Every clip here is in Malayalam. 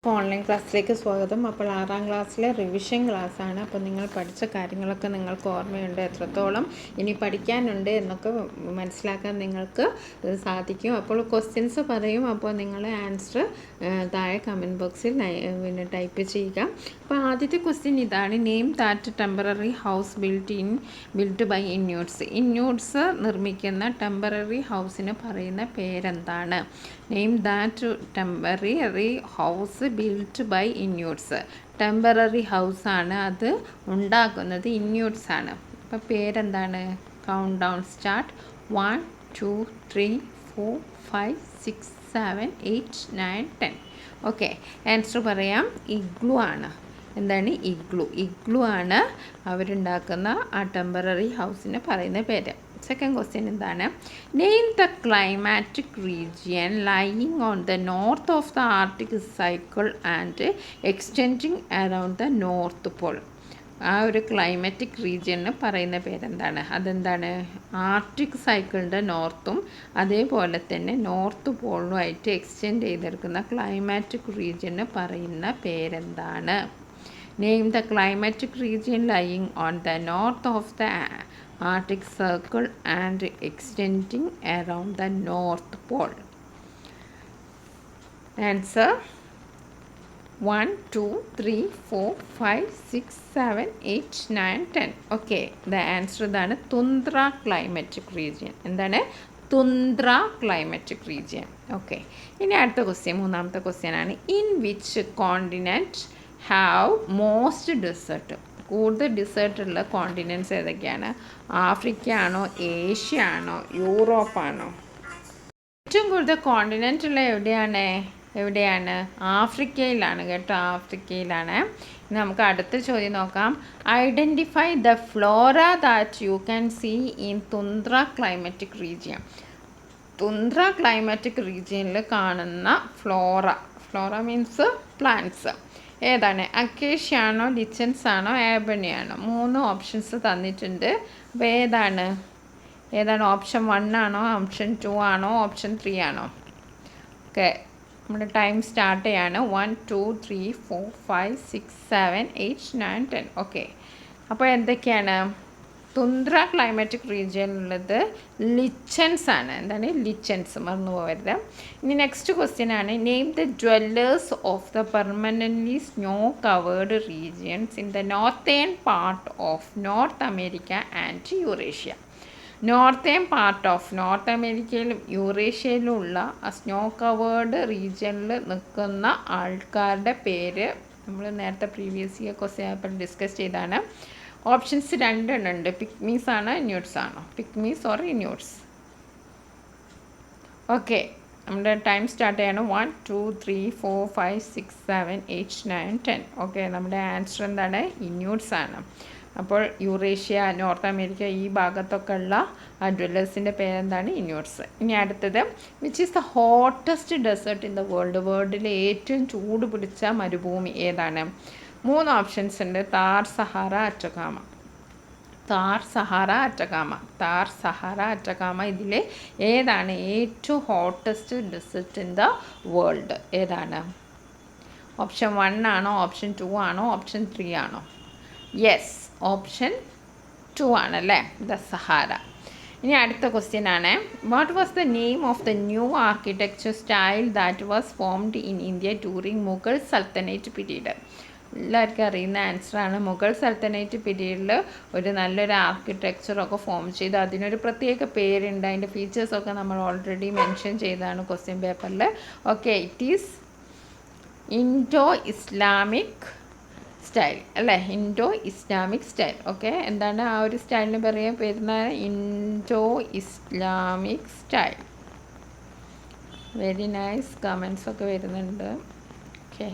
ഓൺലൈൻ ക്ലാസ്സിലേക്ക് സ്വാഗതം. അപ്പോൾ 6ാം ക്ലാസ്സിലെ റിവിഷൻ ക്ലാസ്സാണ്. അപ്പോൾ നിങ്ങൾ പഠിച്ച കാര്യങ്ങളൊക്കെ നിങ്ങൾക്ക് ഓർമ്മയുണ്ട്, എത്രത്തോളം ഇനി പഠിക്കാനുണ്ട് എന്നൊക്കെ മനസ്സിലാക്കാൻ നിങ്ങൾക്ക് സാധിക്കും. അപ്പോൾ ക്വസ്റ്റ്യൻസ് പറയും, അപ്പോൾ നിങ്ങൾ ആൻസർ താഴെ കമൻറ്റ് ബോക്സിൽ ടൈപ്പ് ചെയ്യുക. അപ്പോൾ ആദ്യത്തെ ക്വസ്റ്റ്യൻ ഇതാണ്: name that temporary house built by Inuits. Inuits നിർമ്മിക്കുന്ന ടെമ്പററി ഹൗസിന് പറയുന്ന പേരെന്താണ്? Name that temporary house built by Inuits. Temporary ഹൗസാണ്, അത് ഉണ്ടാക്കുന്നത് ഇന്യൂട്സ് ആണ്. അപ്പോൾ പേരെന്താണ്? Countdown start. 1 2 3 4 5 6 7 8 9 10. Okay, answer പറയാം. ഇഗ്ലു ആണ്. എന്താണ്? ഇഗ്ലു ആണ് അവരുണ്ടാക്കുന്ന ആ ടെമ്പററി ഹൗസിന് പറയുന്ന പേര്. സെക്കൻഡ് ക്വസ്റ്റ്യൻ എന്താണ്? Name the climatic region lying on the north of the Arctic cycle and extending around the north Paul. ആ ഒരു ക്ലൈമാറ്റിക് റീജിയന് പറയുന്ന പേരെന്താണ്? അതെന്താണ്? ആർട്ടിക് സൈക്കിളിൻ്റെ നോർത്തും അതേപോലെ തന്നെ നോർത്ത് പോളുമായിട്ട് എക്സ്റ്റെൻഡ് ചെയ്തെടുക്കുന്ന ക്ലൈമാറ്റിക് റീജിയന് പറയുന്ന പേരെന്താണ്? Name the climatic region lying on the north of the Arctic Circle and extending around the North Pole. Answer 1 2 3 4 5 6 7 8 9 10. Okay, the answer ഇതാണ് തുന്ദ്ര ക്ലൈമാറ്റിക് റീജിയൻ. എന്താണ്? തുന്ദ്ര ക്ലൈമാറ്റിക് റീജിയൻ. ഓക്കെ, ഇനി അടുത്ത ക്വസ്റ്റ്യൻ, മൂന്നാമത്തെ ക്വസ്റ്റ്യൻ ആണ്: in which continent have most desert? കൂടുതൽ ഡിസേർട്ടുള്ള കോണ്ടിനെൻറ്റ്സ് ഏതൊക്കെയാണ്? ആഫ്രിക്ക ആണോ, ഏഷ്യ ആണോ, യൂറോപ്പാണോ? ഏറ്റവും കൂടുതൽ കോണ്ടിനെൻ്റുള്ള എവിടെയാണ്? ആഫ്രിക്കയിലാണ് കേട്ടോ, ആഫ്രിക്കയിലാണ്. ഇനി നമുക്ക് അടുത്ത ചോദ്യം നോക്കാം. Identify the flora that you can see in tundra climatic region. Tundra climatic റീജിയനിൽ കാണുന്ന ഫ്ലോറ മീൻസ് പ്ലാന്റ്സ് ഏതാണ്? അക്കേഷ്യ ആണോ, ലിച്ചൻസ് ആണോ, ഏബണി ആണോ? 3 ഓപ്ഷൻസ് തന്നിട്ടുണ്ട്. അപ്പോൾ ഏതാണ്? ഓപ്ഷൻ 1 ആണോ, ഓപ്ഷൻ 2 ആണോ, ഓപ്ഷൻ 3 ആണോ? ഓക്കെ, നമ്മുടെ ടൈം സ്റ്റാർട്ട് ചെയ്യാണ്. 1 2 3 4 5 6 7 8 9 10. ഓക്കെ, അപ്പോൾ എന്തൊക്കെയാണ്? തുന്ദ്ര ക്ലൈമാറ്റിക് റീജിയനിലുള്ളത് ലിച്ചൻസ് ആണ്. എന്താണ്? ലിച്ചൻസ്, മറന്നു പോകരുത്. ഇനി നെക്സ്റ്റ് ക്വസ്റ്റ്യൻ ആണ്: name the dwellers of the permanently snow covered regions in the northern part of north America and Eurasia. Northern part of north അമേരിക്കയിലും യൂറേഷ്യയിലുമുള്ള ആ സ്നോ കവേർഡ് റീജിയനിൽ നിൽക്കുന്ന ആൾക്കാരുടെ പേര് നമ്മൾ നേരത്തെ previous year question paper discuss ചെയ്താണ്. ഓപ്ഷൻസ് 2 ഉണ്ട്. പിക്മീസ് ആണ്, ഇന്യൂട്സ് ആണോ? പിക്മീസ് ഓർ ഇന്യൂട്സ്? ഓക്കെ, നമ്മുടെ ടൈം സ്റ്റാർട്ട് ചെയ്യാണ്. 1 2 3 4 5 6 7 8 9 10. ഓക്കെ, നമ്മുടെ ആൻസർ എന്താണ്? ഇന്യൂട്സ് ആണ്. അപ്പോൾ യൂറേഷ്യ, നോർത്ത് അമേരിക്ക ഈ ഭാഗത്തൊക്കെ ഉള്ള ആ ഡ്വല്ലേഴ്സിൻ്റെ പേരെന്താണ്? ഇന്യൂട്സ്. ഇനി അടുത്തത്: which is the hottest desert in the വേൾഡിലെ ഏറ്റവും ചൂട് പിടിച്ച മരുഭൂമി ഏതാണ്? 3 ഓപ്ഷൻസ് ഉണ്ട്. Thar, Sahara, Atacama. Thar, Sahara, Atacama ഇതിൽ ഏതാണ് ഏറ്റവും hottest desert in the world? ഏതാണ്? ഓപ്ഷൻ 1 ആണോ, ഓപ്ഷൻ 2 ആണോ, ഓപ്ഷൻ 3 ആണോ? യെസ്, ഓപ്ഷൻ 2 ആണല്ലേ, ദ സഹാറ. ഇനി അടുത്ത ക്വസ്റ്റ്യൻ ആണ്: what was the name of the new architecture style that was formed in India during Mughal sultanate period? എല്ലാവർക്കും അറിയുന്ന ആൻസറാണ്. മുഗൾ സൽത്തനേറ്റ് പീരീഡിൽ ഒരു നല്ലൊരു ആർക്കിടെക്ചറൊക്കെ ഫോം ചെയ്ത് അതിനൊരു പ്രത്യേക പേരുണ്ട്. അതിൻ്റെ ഫീച്ചേഴ്സൊക്കെ നമ്മൾ ഓൾറെഡി മെൻഷൻ ചെയ്തതാണ് ക്വസ്റ്റ്യൻ പേപ്പറിൽ. Okay, it is Indo Islamic style അല്ലേ? Indo Islamic style. ഓക്കെ, എന്താണ് ആ ഒരു സ്റ്റൈലിന് വരുന്ന? Indo Islamic style. Very nice, comments ഒക്കെ വരുന്നുണ്ട്. ഓക്കെ,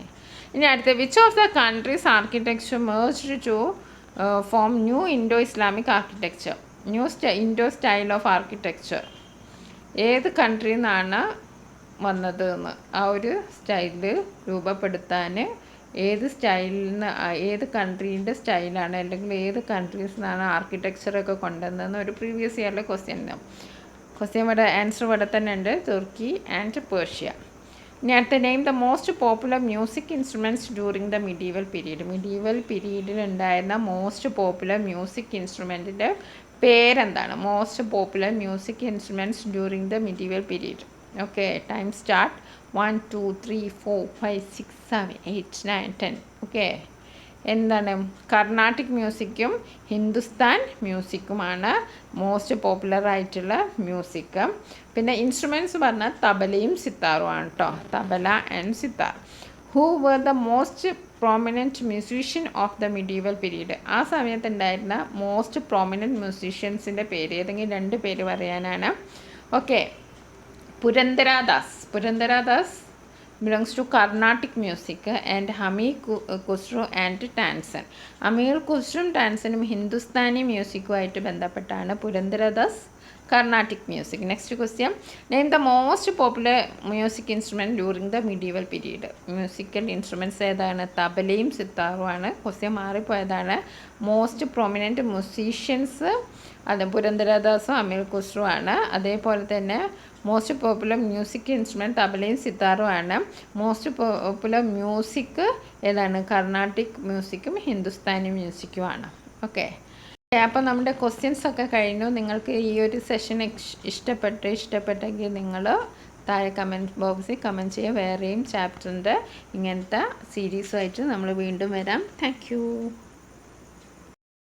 ഇനി അടുത്ത: which of the countries architecture merged to form new Indo Islamic architecture? Indo style of architecture ഏത് കൺട്രിയിൽ നിന്നാണ് വന്നത് എന്ന്? ആ ഒരു സ്റ്റൈല് രൂപപ്പെടുത്താൻ ഏത് കൺട്രീൻ്റെ സ്റ്റൈലാണ്, അല്ലെങ്കിൽ ഏത് കൺട്രീസിൽ നിന്നാണ് ആർക്കിടെക്ചറൊക്കെ കൊണ്ടുവന്നതെന്ന് ഒരു പ്രീവിയസ് ഇയറിലെ ക്വസ്റ്റ്യൻ ഇവിടെ ആൻസർ ഇവിടെ തന്നെ ഉണ്ട്: തുർക്കി ആൻഡ് പേർഷ്യ. നേരത്തെ name the most popular music instruments during the medieval period. Medieval പീരീഡിൽ ഉണ്ടായിരുന്ന മോസ്റ്റ് പോപ്പുലർ മ്യൂസിക് ഇൻസ്ട്രുമെൻറ്റിൻ്റെ പേരെന്താണ്? Most popular music instruments during the medieval period. Okay, time start. 1 2 3 4 5 6 7 8 9 10. Okay, എന്താണ്? കർണാട്ടിക് മ്യൂസിക്കും ഹിന്ദുസ്ഥാൻ മ്യൂസിക്കുമാണ് മോസ്റ്റ് പോപ്പുലർ ആയിട്ടുള്ള മ്യൂസിക്. പിന്നെ ഇൻസ്ട്രുമെൻറ്റ്സ് പറഞ്ഞാൽ തബലയും സിത്താറുമാണ് കേട്ടോ. Tabla and sitar. Who were the most prominent musician of the medieval period. ആ സമയത്ത് ഉണ്ടായിരുന്ന മോസ്റ്റ് പ്രോമിനൻറ്റ് മ്യൂസീഷ്യൻസിൻ്റെ പേര് ഏതെങ്കിലും 2 പേര് പറയാനാണ്. ഓക്കെ, Purandaradasa belongs to Carnatic music and Amir Khusro and Tansen. Amir ഖുസ്രും ടാൻസനും ഹിന്ദുസ്ഥാനി മ്യൂസിക്കുമായിട്ട് ബന്ധപ്പെട്ടാണ് Purandaradasa Carnatic music. Next question, name the most popular music instrument during the medieval period. Musical instruments ഏതാണ്? തബലയും സിത്താറുമാണ്. ക്വസ്റ്റ്യൻ മാറിപ്പോയതാണ്. മോസ്റ്റ് പ്രൊമിനൻറ്റ് മ്യൂസീഷ്യൻസ് അത് പുരന്ദരദാസും അമീർ ഖുസ്രു ആണ്. അതേപോലെ തന്നെ മോസ്റ്റ് പോപ്പുലർ മ്യൂസിക് ഇൻസ്ട്രുമെൻറ്റ് തബലയും സിത്താറും ആണ്. മോസ്റ്റ് പോപ്പുലർ മ്യൂസിക് ഏതാണ്? കർണാട്ടിക് മ്യൂസിക്കും ഹിന്ദുസ്ഥാനി മ്യൂസിക്കുമാണ്. ഓക്കെ, അപ്പോൾ നമ്മുടെ ക്വസ്റ്റ്യൻസ് ഒക്കെ കഴിഞ്ഞു. നിങ്ങൾക്ക് ഈ ഒരു സെഷൻ ഇഷ്ടപ്പെട്ടെങ്കിൽ നിങ്ങൾ താഴെ കമൻറ്റ് ബോക്സിൽ കമൻറ്റ് ചെയ്യുക. വേറെയും ചാപ്റ്ററിൻ്റെ ഇങ്ങനത്തെ സീരീസുമായിട്ട് നമ്മൾ വീണ്ടും വരാം. Thank you.